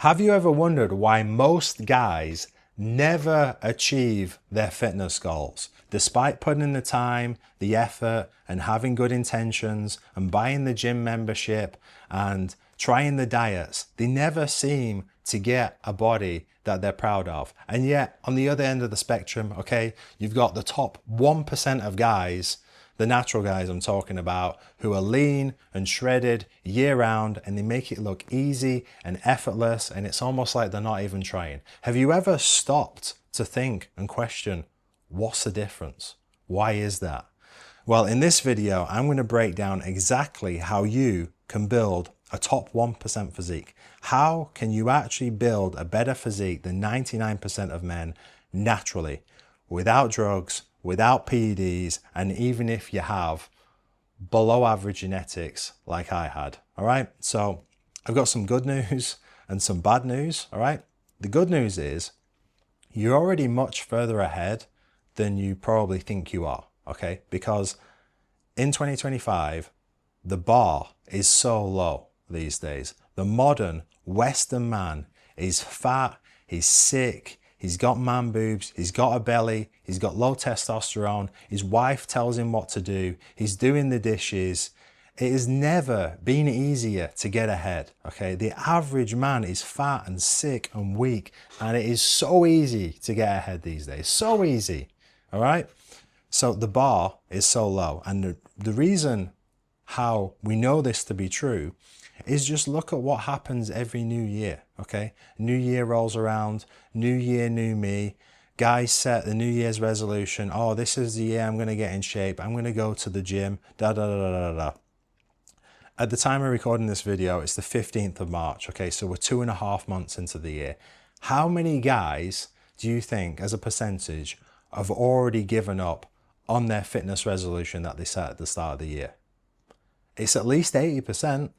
Have you ever wondered why most guys never achieve their fitness goals? Despite putting in the time, the effort, and having good intentions, and buying the gym membership, and trying the diets, they never seem to get a body that they're proud of. And yet, on the other end of the spectrum, okay, you've got the top 1% of guys, the natural guys I'm talking about, who are lean and shredded year round, and they make it look easy and effortless, and it's almost like they're not even trying. Have you ever stopped to think and question, what's the difference? Why is that? Well, in this video, I'm going to break down exactly how you can build a top 1% physique. How can you actually build a better physique than 99% of men naturally, without drugs, without PEDs, and even if you have below average genetics like I had. All right, so I've got some good news and some bad news. All right, the good news is you're already much further ahead than you probably think you are. Okay, because in 2025 the bar is so low these days. The modern Western man is fat, he's sick, he's got man boobs, he's got a belly, he's got low testosterone, his wife tells him what to do, he's doing the dishes. It has never been easier to get ahead, okay? The average man is fat and sick and weak, and it is so easy to get ahead these days, so easy, all right? So the bar is so low, and the reason how we know this to be true is just look at what happens every new year, okay? New year rolls around, new year, new me. Guys set the New Year's resolution. Oh, this is the year I'm going to get in shape. I'm going to go to the gym, da da da da da. At the time of recording this video, it's the 15th of March, okay? So we're 2.5 months into the year. How many guys do you think, as a percentage, have already given up on their fitness resolution that they set at the start of the year? It's at least 80%,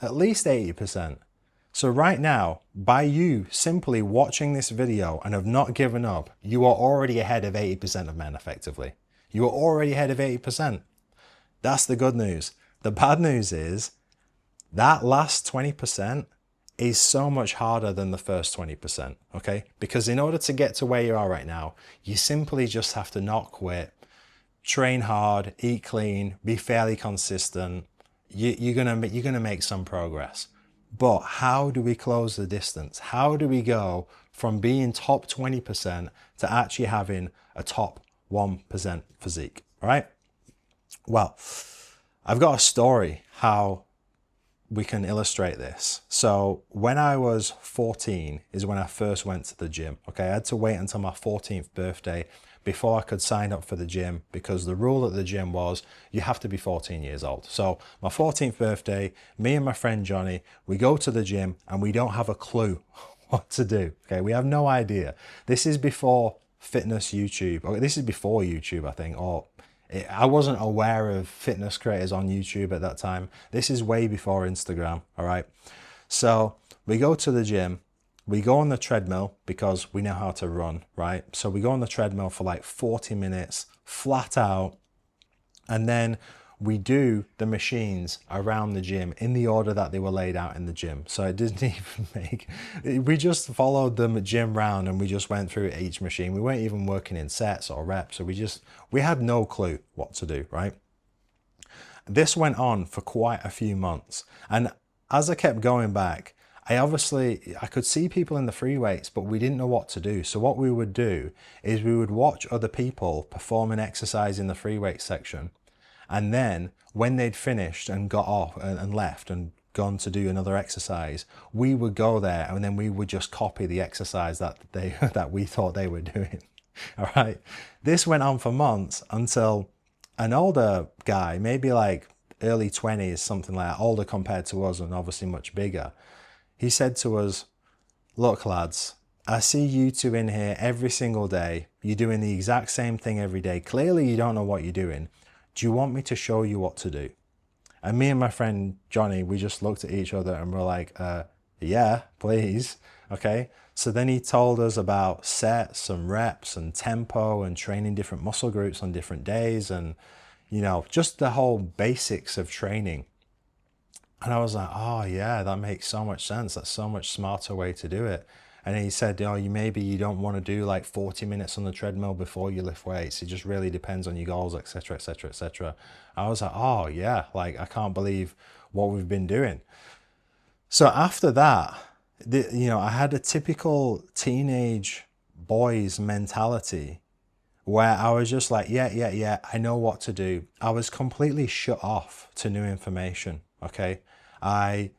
at least 80%. So right now, by you simply watching this video and have not given up, you are already ahead of 80% of men effectively. You are already ahead of 80%. That's the good news. The bad news is that last 20% is so much harder than the first 20%, okay? Because in order to get to where you are right now, you simply just have to not quit, train hard, eat clean, be fairly consistent. You're gonna make some progress. But how do we close the distance? How do we go from being top 20% to actually having a top 1% physique, right? Well, I've got a story how we can illustrate this. So when I was 14 is when I first went to the gym. Okay, I had to wait until my 14th birthday before I could sign up for the gym, because the rule at the gym was you have to be 14 years old. So my 14th birthday, me and my friend Johnny, we go to the gym and we don't have a clue what to do. Okay, we have no idea. This is before fitness YouTube, or this is before YouTube, I think, or I wasn't aware of fitness creators on YouTube at that time. This is way before Instagram, all right? So we go to the gym, we go on the treadmill because we know how to run, right? So we go on the treadmill for like 40 minutes, flat out, and then we do the machines around the gym in the order that they were laid out in the gym. So it didn't even make, we just followed the gym round and we just went through each machine. We weren't even working in sets or reps. So we had no clue what to do, right? This went on for quite a few months. And as I kept going back, I could see people in the free weights, but we didn't know what to do. So what we would do is we would watch other people perform an exercise in the free weight section. And then when they'd finished and got off and left and gone to do another exercise, we would go there and then we would just copy the exercise that we thought they were doing. All right. This went on for months until an older guy, maybe like early 20s, something like that, older compared to us and obviously much bigger. He said to us, "Look, lads, I see you two in here every single day. You're doing the exact same thing every day. Clearly you don't know what you're doing. Do you want me to show you what to do?" And me and my friend Johnny, we just looked at each other and we're like, yeah, please. Okay. So then he told us about sets and reps and tempo and training different muscle groups on different days and, you know, just the whole basics of training. And I was like, oh yeah, that makes so much sense. That's so much smarter way to do it. And he said, oh, maybe you don't want to do like 40 minutes on the treadmill before you lift weights. It just really depends on your goals, etc., etc., etc. I was like, oh yeah, like I can't believe what we've been doing. So after that, I had a typical teenage boy's mentality where I was just like, yeah, I know what to do. I was completely shut off to new information. Okay. I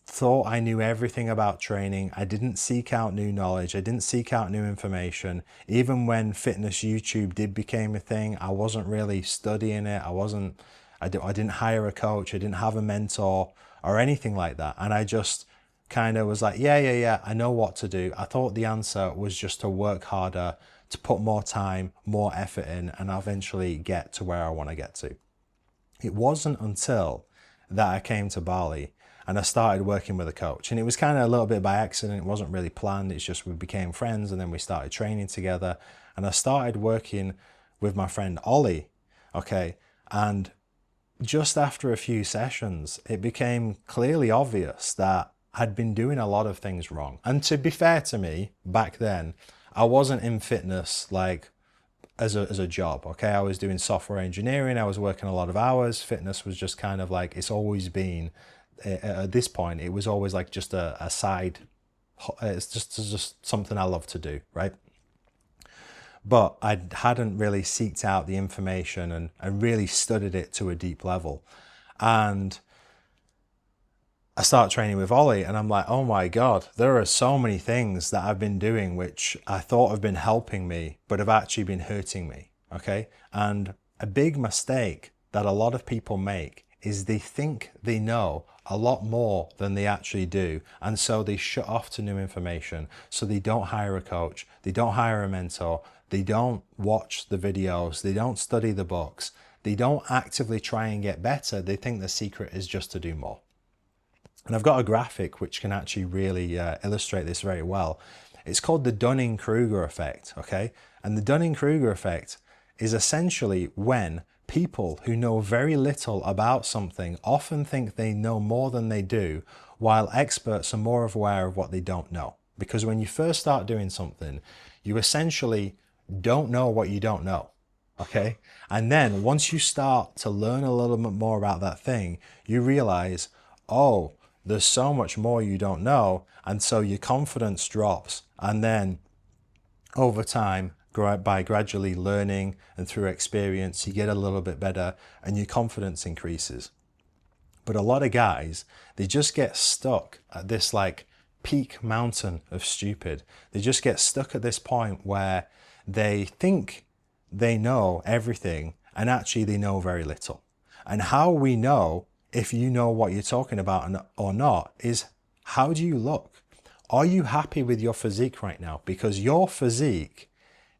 thought I knew everything about training. I didn't seek out new knowledge. I didn't seek out new information. Even when fitness YouTube did become a thing, I wasn't really studying it. I didn't hire a coach. I didn't have a mentor or anything like that. And I just kind of was like, yeah, I know what to do. I thought the answer was just to work harder, to put more time, more effort in, and eventually get to where I want to get to. It wasn't until that I came to Bali and I started working with a coach, and it was kind of a little bit by accident. It wasn't really planned. It's just we became friends and then we started training together, and I started working with my friend Ollie. Okay. And just after a few sessions, it became clearly obvious that I'd been doing a lot of things wrong. And to be fair to me, back then, I wasn't in fitness like as a job. Okay. I was doing software engineering. I was working a lot of hours. Fitness was just kind of like, it's always been, at this point, it was always like just a side. It's just something I love to do. Right. But I hadn't really seeked out the information and really studied it to a deep level. And I start training with Ollie and I'm like, oh my God, there are so many things that I've been doing which I thought have been helping me, but have actually been hurting me. Okay. And a big mistake that a lot of people make is they think they know a lot more than they actually do. And so they shut off to new information. So they don't hire a coach. They don't hire a mentor. They don't watch the videos. They don't study the books. They don't actively try and get better. They think the secret is just to do more. And I've got a graphic which can actually really illustrate this very well. It's called the Dunning-Kruger effect, okay? And the Dunning-Kruger effect is essentially when people who know very little about something often think they know more than they do, while experts are more aware of what they don't know. Because when you first start doing something, you essentially don't know what you don't know. Okay. And then once you start to learn a little bit more about that thing, you realize, oh, there's so much more you don't know. And so your confidence drops. And then over time, by gradually learning and through experience, you get a little bit better and your confidence increases. But a lot of guys, they just get stuck at this like peak mountain of stupid. They just get stuck at this point where they think they know everything and actually they know very little. And how we know if you know what you're talking about or not is, how do you look? Are you happy with your physique right now? Because your physique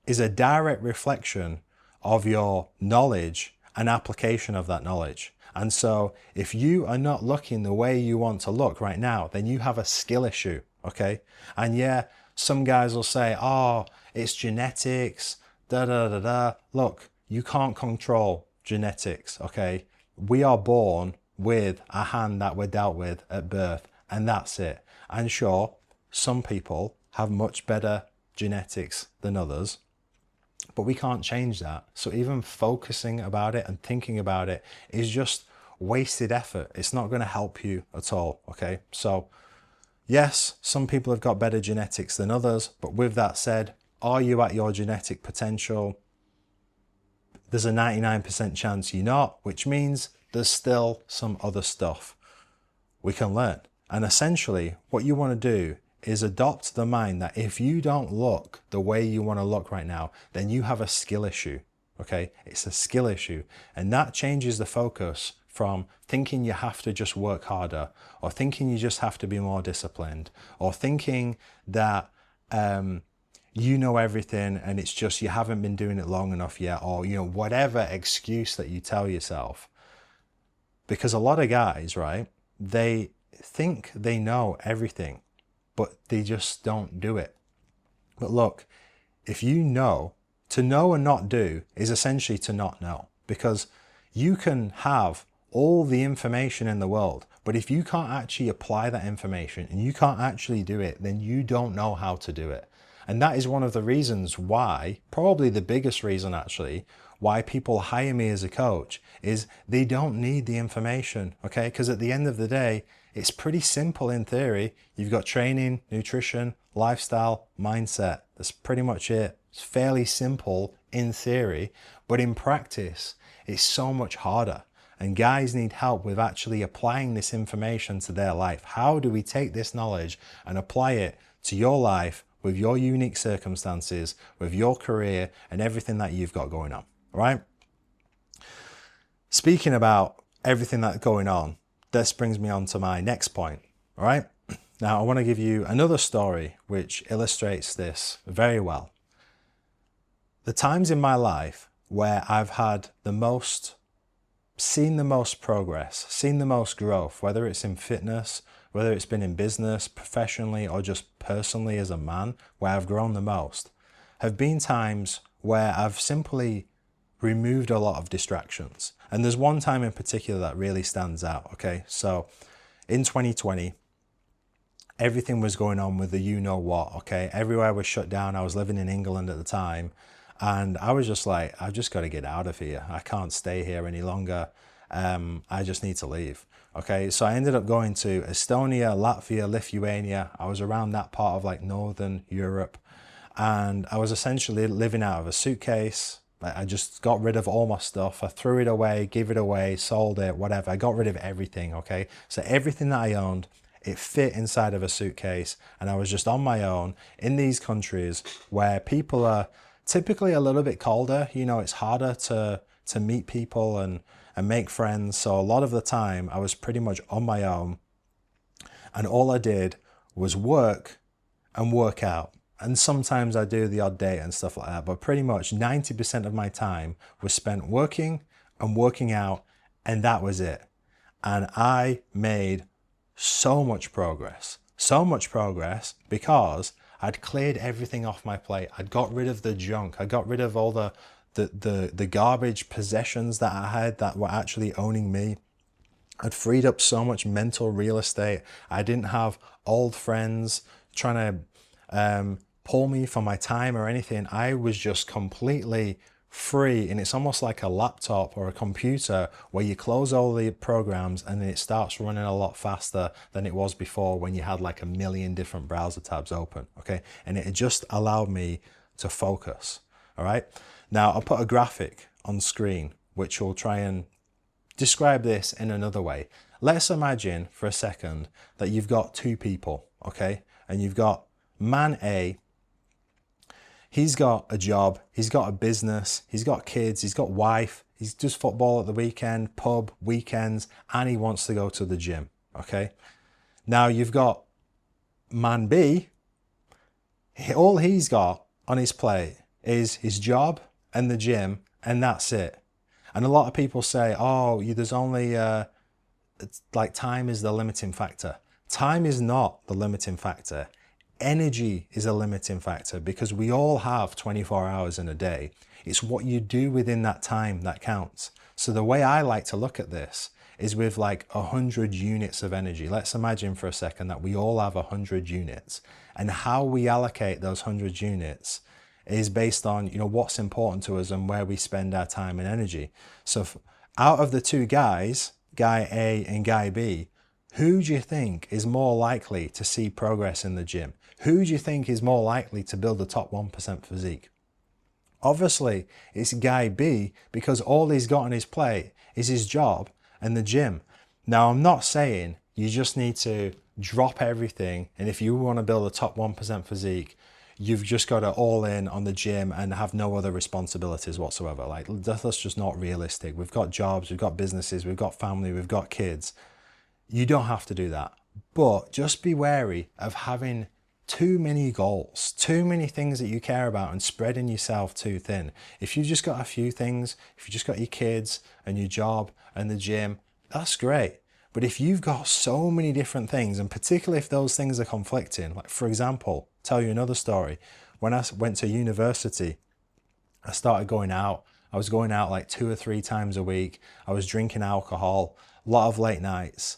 is a direct reflection of your knowledge and application of that knowledge. And so if you are not looking the way you want to look right now, then you have a skill issue, okay? And yeah, some guys will say, oh, it's genetics, da da da da. Look, you can't control genetics, okay? We are born with a hand that we're dealt with at birth, and that's it. And sure, some people have much better genetics than others, but we can't change that. So even focusing about it and thinking about it is just wasted effort. It's not going to help you at all, okay? So yes, some people have got better genetics than others, but with that said, are you at your genetic potential? There's a 99% chance you're not, which means there's still some other stuff we can learn. And essentially what you want to do is adopt the mind that if you don't look the way you want to look right now, then you have a skill issue, okay? It's a skill issue. And that changes the focus from thinking you have to just work harder, or thinking you just have to be more disciplined, or thinking that you know everything and it's just you haven't been doing it long enough yet, or whatever excuse that you tell yourself. Because a lot of guys, right, they think they know everything, but they just don't do it. But look, if you know, to know and not do is essentially to not know, because you can have all the information in the world, but if you can't actually apply that information and you can't actually do it, then you don't know how to do it. And that is one of the reasons why, probably the biggest reason actually, why people hire me as a coach, is they don't need the information, okay? Because at the end of the day, it's pretty simple in theory. You've got training, nutrition, lifestyle, mindset. That's pretty much it. It's fairly simple in theory, but in practice, it's so much harder. And guys need help with actually applying this information to their life. How do we take this knowledge and apply it to your life with your unique circumstances, with your career and everything that you've got going on, right? Speaking about everything that's going on, this brings me on to my next point, all right? Now, I want to give you another story which illustrates this very well. The times in my life where I've had seen the most progress, seen the most growth, whether it's in fitness, whether it's been in business, professionally, or just personally as a man, where I've grown the most, have been times where I've simply removed a lot of distractions. And there's one time in particular that really stands out, okay? So in 2020, everything was going on with the you-know-what, okay? Everywhere was shut down. I was living in England at the time. And I was just like, I've just got to get out of here. I can't stay here any longer. I just need to leave. Okay, so I ended up going to Estonia, Latvia, Lithuania. I was around that part of like Northern Europe. And I was essentially living out of a suitcase. I just got rid of all my stuff. I threw it away, gave it away, sold it, whatever. I got rid of everything, okay? So everything that I owned, it fit inside of a suitcase. And I was just on my own in these countries where people are typically a little bit colder. You know, it's harder to meet people and make friends. So a lot of the time I was pretty much on my own, and all I did was work and work out. And sometimes I do the odd date and stuff like that, but pretty much 90% of my time was spent working and working out, and that was it. And I made so much progress because I'd cleared everything off my plate. I'd got rid of the junk. I got rid of all the garbage possessions that I had that were actually owning me. I'd freed up so much mental real estate. I didn't have old friends trying to pull me for my time or anything. I was just completely free, and it's almost like a laptop or a computer where you close all the programs and then it starts running a lot faster than it was before when you had like a million different browser tabs open, okay? And it just allowed me to focus, all right? Now, I'll put a graphic on screen which will try and describe this in another way. Let's imagine for a second that you've got two people, okay? And you've got man A. He's got a job, he's got a business, he's got kids, he's got wife, he does football at the weekend, pub, weekends, and he wants to go to the gym, okay? Now you've got man B. All he's got on his plate is his job and the gym, and that's it. And a lot of people say, oh, there's only, it's like time is the limiting factor. Time is not the limiting factor. Energy is a limiting factor, because we all have 24 hours in a day. It's what you do within that time that counts. So the way I like to look at this is with like 100 units of energy. Let's imagine for a second that we all have 100 units, and how we allocate those 100 units is based on, you know, what's important to us and where we spend our time and energy. So out of the two guys, guy A and guy B, who do you think is more likely to see progress in the gym? Who do you think is more likely to build the top 1% physique? Obviously, it's guy B, because all he's got on his plate is his job and the gym. Now, I'm not saying you just need to drop everything, and if you want to build a top 1% physique, you've just got to all in on the gym and have no other responsibilities whatsoever. Like, that's just not realistic. We've got jobs, we've got businesses, we've got family, we've got kids. You don't have to do that. But just be wary of having too many goals, too many things that you care about, and spreading yourself too thin. If you've just got a few things, if you just got your kids and your job and the gym, that's great. But if you've got so many different things, and particularly if those things are conflicting, like for example, tell you another story. When I went to university, I started going out I was going out like 2 or 3 times a week. I was drinking alcohol, a lot of late nights.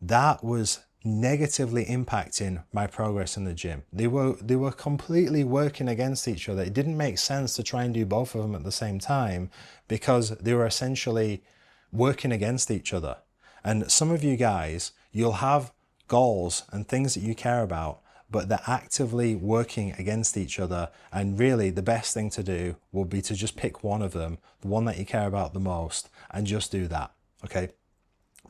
That was negatively impacting my progress in the gym. They were completely working against each other. It didn't make sense to try and do both of them at the same time because they were essentially working against each other. And some of you guys, you'll have goals and things that you care about, but they're actively working against each other. And really the best thing to do will be to just pick one of them, the one that you care about the most, and just do that, okay?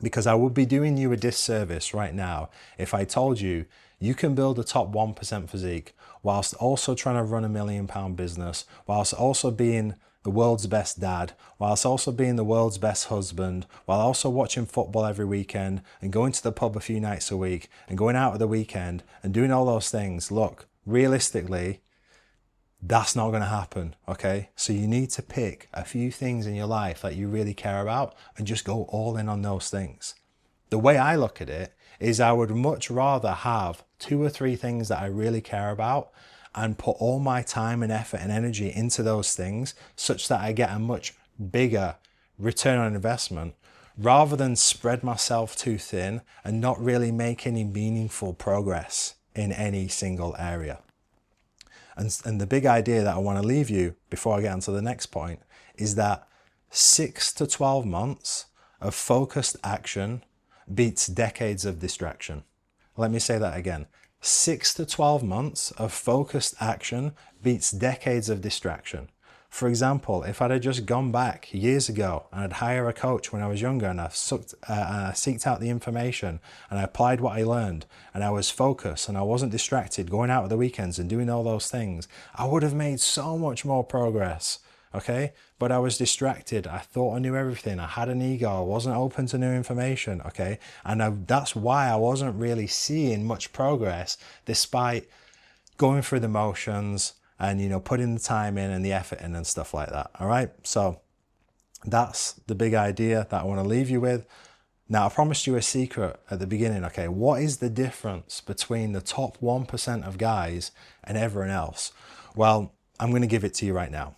Because I would be doing you a disservice right now if I told you you can build a top 1% physique whilst also trying to run £1 million business, whilst also being the world's best dad, whilst also being the world's best husband, while also watching football every weekend and going to the pub a few nights a week and going out at the weekend and doing all those things. Look, realistically, that's not going to happen, okay? So you need to pick a few things in your life that you really care about and just go all in on those things. The way I look at it is I would much rather have 2 or 3 things that I really care about and put all my time and effort and energy into those things such that I get a much bigger return on investment rather than spread myself too thin and not really make any meaningful progress in any single area. And the big idea that I want to leave you before I get on to the next point is that 6 to 12 months of focused action beats decades of distraction. Let me say that again. 6 to 12 months of focused action beats decades of distraction. For example, if I'd have just gone back years ago and I'd hire a coach when I was younger and I seeked out the information and I applied what I learned and I was focused and I wasn't distracted going out at the weekends and doing all those things, I would have made so much more progress, okay? But I was distracted. I thought I knew everything. I had an ego. I wasn't open to new information, okay? And that's why I wasn't really seeing much progress despite going through the motions and, you know, putting the time in and the effort in and stuff like that. All right. So that's the big idea that I want to leave you with. Now, I promised you a secret at the beginning. Okay. What is the difference between the top 1% of guys and everyone else? Well, I'm going to give it to you right now.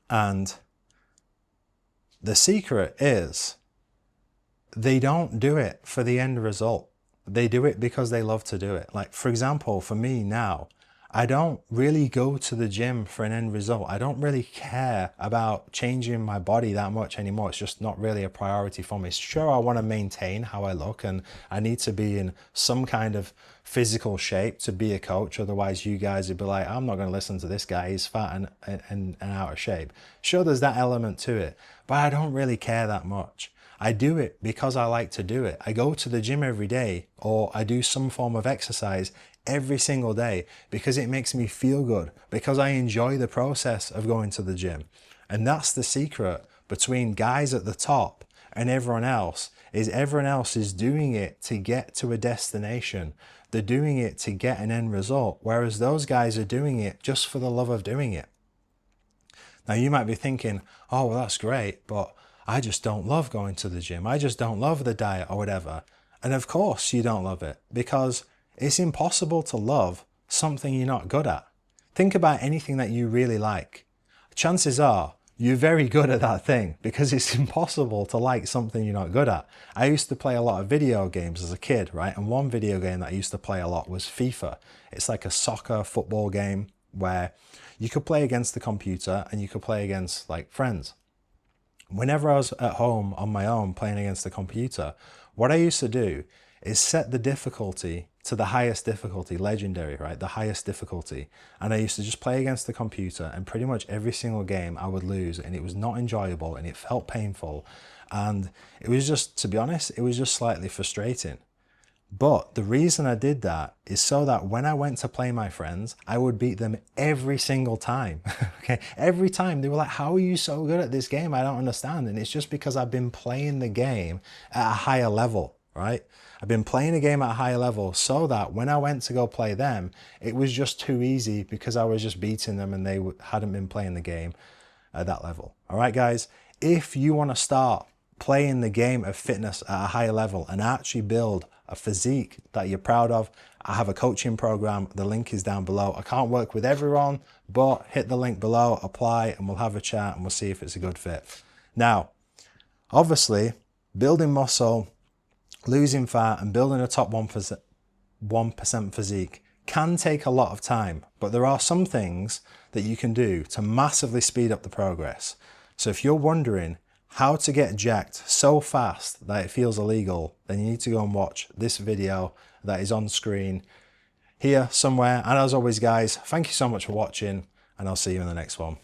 And the secret is they don't do it for the end result. They do it because they love to do it. Like, for example, for me now, I don't really go to the gym for an end result. I don't really care about changing my body that much anymore. It's just not really a priority for me. Sure, I want to maintain how I look and I need to be in some kind of physical shape to be a coach. Otherwise, you guys would be like, I'm not going to listen to this guy. He's fat and out of shape. Sure, there's that element to it, but I don't really care that much. I do it because I like to do it. I go to the gym every day or I do some form of exercise every single day because it makes me feel good, because I enjoy the process of going to the gym. And that's the secret between guys at the top and everyone else is doing it to get to a destination. They're doing it to get an end result, whereas those guys are doing it just for the love of doing it. Now you might be thinking, oh, well, that's great, but I just don't love going to the gym. I just don't love the diet or whatever. And of course you don't love it, because it's impossible to love something you're not good at. Think about anything that you really like. Chances are you're very good at that thing, because it's impossible to like something you're not good at. I used to play a lot of video games as a kid, right? And one video game that I used to play a lot was FIFA. It's like a soccer football game where you could play against the computer and you could play against like friends. Whenever I was at home on my own playing against the computer, what I used to do is set the difficulty to the highest difficulty, legendary, right? The highest difficulty. And I used to just play against the computer, and pretty much every single game I would lose, and it was not enjoyable and it felt painful. And it was just, to be honest, it was just slightly frustrating. But the reason I did that is so that when I went to play my friends, I would beat them every single time. Okay, every time they were like, how are you so good at this game? I don't understand. And it's just because I've been playing the game at a higher level, right? I've been playing a game at a higher level so that when I went to go play them, it was just too easy because I was just beating them and they hadn't been playing the game at that level. All right, guys, if you want to start playing the game of fitness at a higher level and actually build a physique that you're proud of, I have a coaching program. The link is down below. I can't work with everyone, but hit the link below, apply, and we'll have a chat and we'll see if it's a good fit. Now, obviously, building muscle, losing fat, and building a top 1% physique can take a lot of time, but there are some things that you can do to massively speed up the progress. So if you're wondering how to get jacked so fast that it feels illegal, then you need to go and watch this video that is on screen here somewhere. And as always, guys, thank you so much for watching, and I'll see you in the next one.